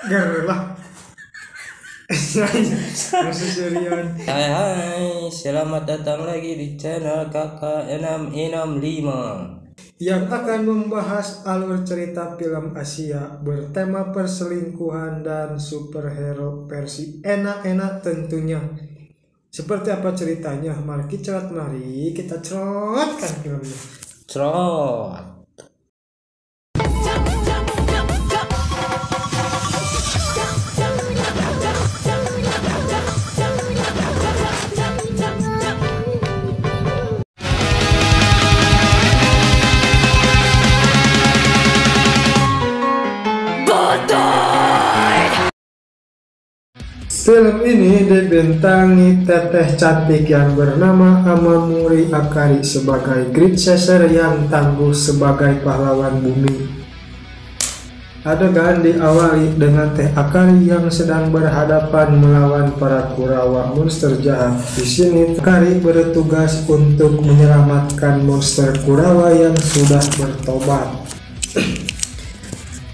Gerlah. Masih serius. Hai, selamat datang lagi di channel Kakak 665 yang akan membahas alur cerita film Asia bertema perselingkuhan dan superhero versi enak-enak tentunya. Seperti apa ceritanya? Mari kita cerotkan filmnya. Cerot. Film ini dibintangi teteh cantik yang bernama Amamuri Akari sebagai Great Caesar yang tangguh sebagai pahlawan bumi. Adegan diawali dengan Teh Akari yang sedang berhadapan melawan para Kurawa monster jahat. Di sini Akari bertugas untuk menyelamatkan monster Kurawa yang sudah bertobat.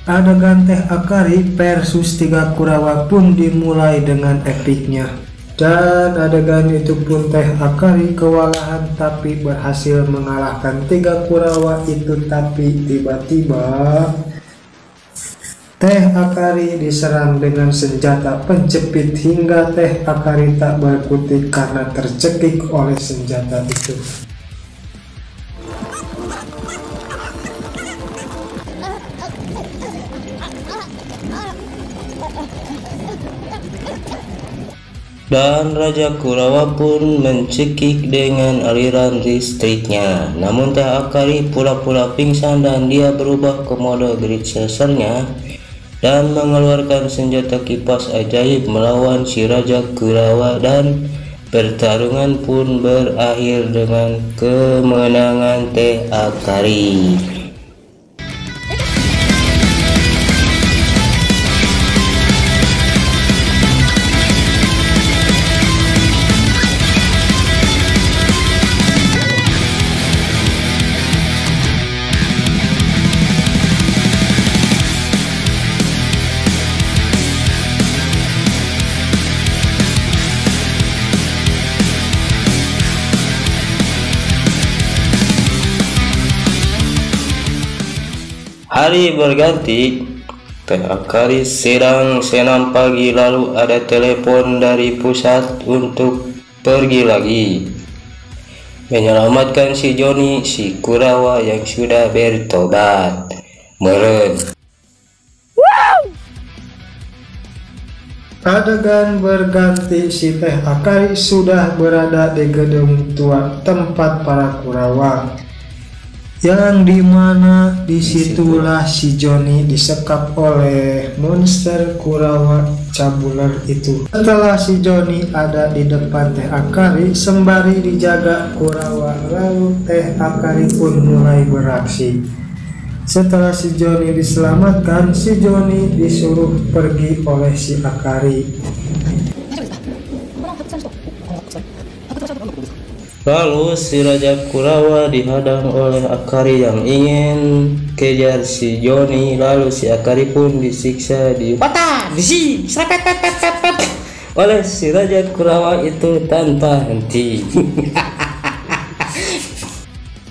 Adegan Teh Akari versus 3 Kurawa pun dimulai dengan epiknya. Dan adegan itu pun Teh Akari kewalahan tapi berhasil mengalahkan 3 Kurawa itu. Tapi tiba-tiba Teh Akari diserang dengan senjata penjepit hingga Teh Akari tak berkutik karena tercekik oleh senjata itu. Dan Raja Kurawa pun mencekik dengan aliran listriknya. Namun Teh Akari pura-pura pingsan dan dia berubah ke mode Great Caesar-nya dan mengeluarkan senjata kipas ajaib melawan si Raja Kurawa, dan pertarungan pun berakhir dengan kemenangan Teh Akari. Hari berganti, Teh Akari sedang senam pagi, lalu ada telepon dari pusat untuk pergi lagi menyelamatkan si Joni, si Kurawa yang sudah bertobat. Meren. Adegan berganti, si Teh Akari sudah berada di gedung tua tempat para Kurawa, yang dimana disitulah si Joni disekap oleh monster Kurawa cabuler itu. Setelah si Joni ada di depan Teh Akari sembari dijaga Kurawa, lalu Teh Akari pun mulai beraksi. Setelah si Joni diselamatkan, si Joni disuruh pergi oleh si Akari. Lalu si Raja Kurawa dihadang oleh Akari yang ingin kejar si Joni. Lalu si Akari pun disiksa di patah, oleh si Raja Kurawa itu tanpa henti.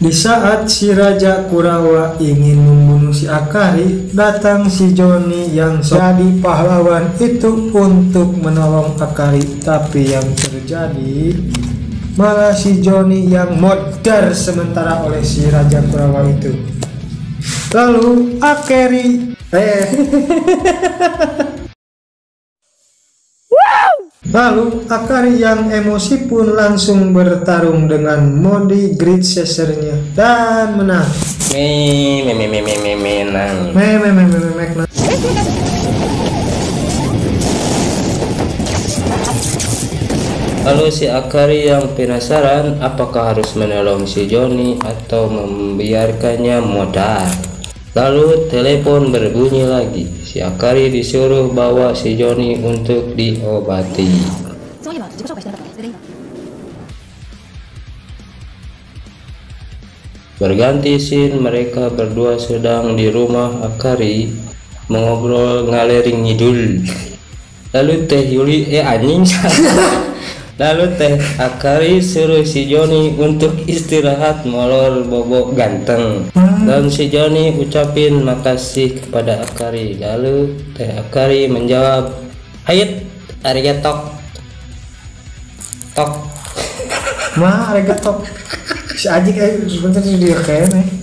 Di saat si Raja Kurawa ingin membunuh si Akari, datang si Joni yang jadi pahlawan itu untuk menolong Akari. Tapi yang terjadi malah si Joni yang modar sementara oleh si Raja Kurawa itu. Lalu Akari Lalu Akari yang emosi pun langsung bertarung dengan mode Great Caesar-nya dan menang. Lalu si Akari yang penasaran apakah harus menolong si Joni atau membiarkannya modar. Lalu telepon berbunyi lagi. Si Akari disuruh bawa si Joni untuk diobati. Berganti scene, mereka berdua sedang di rumah Akari mengobrol ngalering ngidul. Lalu Teh Yuli anjing lalu Teh Akari suruh si Joni untuk istirahat molor bobo ganteng. Dan si Joni ucapin makasih kepada Akari. Lalu Teh Akari menjawab, "Hayat arigatok." Tok. Mah arigatok. Si Ajik sebentar dia kayaknya.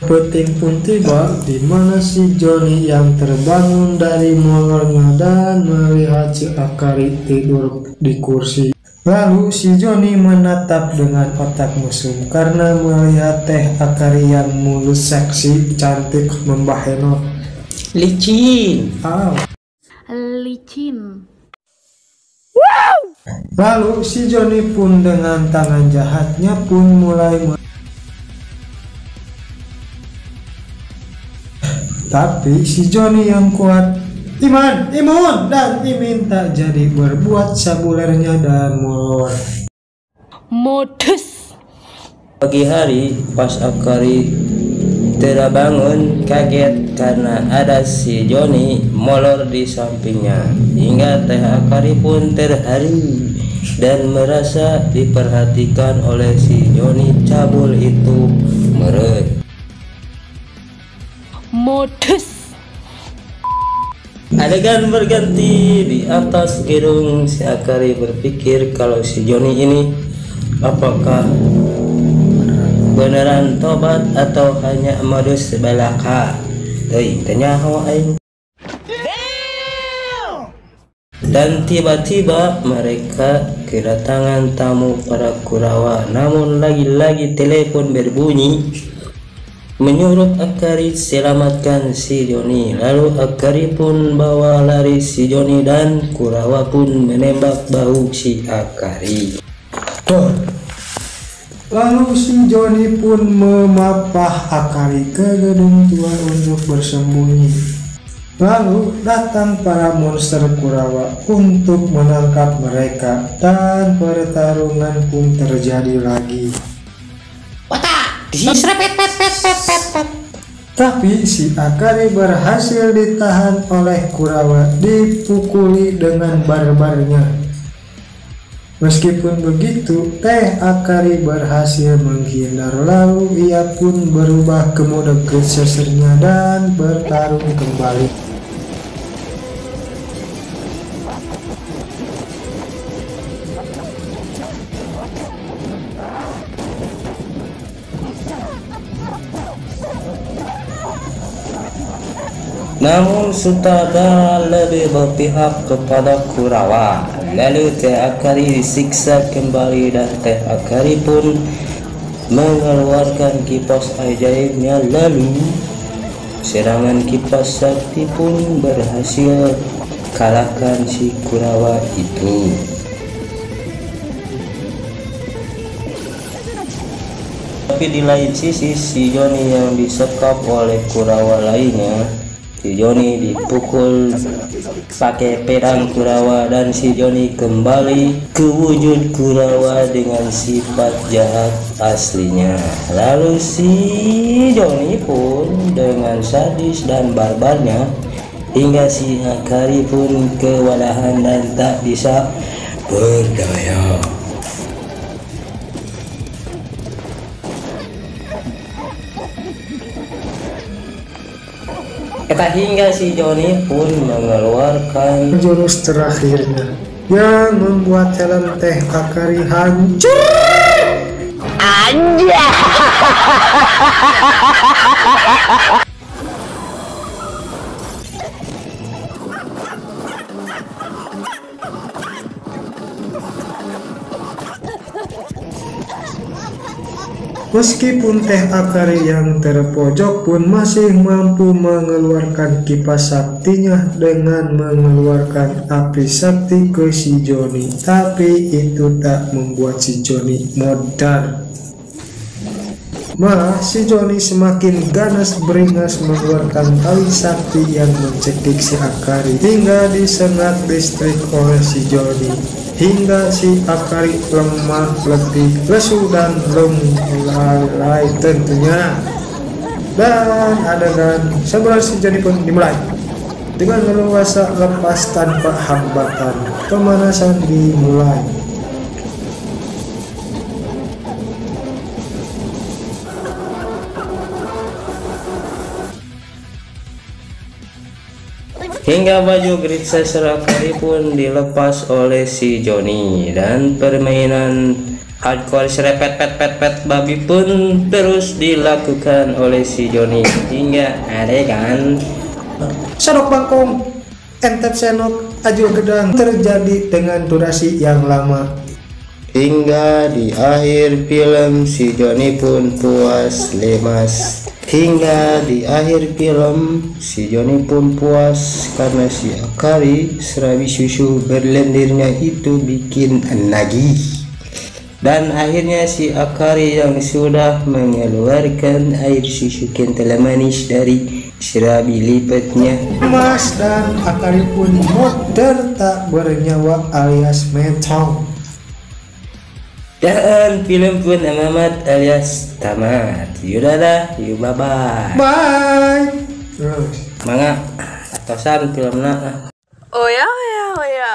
Peting pun tiba di mana si Joni yang terbangun dari molornya dan melihat si Akari tidur di kursi. Lalu si Joni menatap dengan otak mesum karena melihat Teh Akari yang mulus, seksi, cantik, membaheno. Licin. Licin. Lalu si Joni pun dengan tangan jahatnya pun mulai tapi si Joni yang kuat imun dan imin tak jadi berbuat sabulernya dan molor. Modus. Pagi hari pas Akari tidak bangun, kaget karena ada si Joni molor di sampingnya. Hingga Teh Akari pun terharu dan merasa diperhatikan oleh si Joni cabul itu meret. Modus. Adegan berganti di atas gedung. Si Akari berpikir kalau si Joni ini apakah beneran tobat atau hanya modus belaka. Tanya aing. Dan tiba-tiba mereka kedatangan tamu para Kurawa. Namun lagi-lagi telepon berbunyi menyuruh Akari selamatkan si Joni. Lalu Akari pun bawa lari si Joni dan Kurawa pun menembak bahu si Akari. Lalu si Joni pun memapah Akari ke gedung tua untuk bersembunyi. Lalu datang para monster Kurawa untuk menangkap mereka dan pertarungan pun terjadi lagi. Tapi si Akari berhasil ditahan oleh Kurawa, dipukuli dengan barbarnya. Meskipun begitu, Teh Akari berhasil menghindar. Lalu ia pun berubah ke mode Greatsesernya dan bertarung kembali. Namun sutradara lebih berpihak kepada Kurawa. Lalu Teh Akari disiksa kembali dan Teh Akari pun mengeluarkan kipas ajaibnya. Lalu serangan kipas sakti pun berhasil kalahkan si Kurawa itu. Tapi di lain sisi si Joni yang disekap oleh Kurawa lainnya. Si Joni dipukul pakai pedang Kurawa dan si Joni kembali ke wujud Kurawa dengan sifat jahat aslinya. Lalu si Joni pun dengan sadis dan barbarnya hingga si Akari pun kewalahan dan tak bisa berdaya. Hingga si Joni pun mengeluarkan jurus terakhirnya yang membuat helm Teh Akari hancur. Meskipun Teh Akari yang terpojok pun masih mampu mengeluarkan kipas saktinya dengan mengeluarkan api sakti ke si Joni, tapi itu tak membuat si Joni modal. Malah si Joni semakin ganas beringas mengeluarkan tali sakti yang mencekik si Akari hingga disengat listrik oleh si Joni. Hingga si Akari lemah letih, lesu dan lalai tentunya. Dan adegan sebelah si Joni pun dimulai. Dengan leluasa lepas tanpa hambatan, pemanasan dimulai. Hingga baju Great Caesar Akari pun dilepas oleh si Joni, dan permainan hardcore serepet pet babi pun terus dilakukan oleh si Joni hingga adegan Senok bangkong, entep senok, ajul gedang terjadi dengan durasi yang lama. Hingga di akhir film si Joni pun puas lemas. Hingga di akhir film si Joni pun puas karena si Akari serabi susu berlendirnya itu bikin nagih. Dan akhirnya si Akari yang sudah mengeluarkan air susu kental manis dari serabi lipatnya. Mas dan Akari pun modern tak bernyawa alias metal. Dan film pun amat alias tamat. Yaudah, yuk bye bye. Bye. Terus. Mangga atosan filmna. Oh ya, oh ya, oh ya.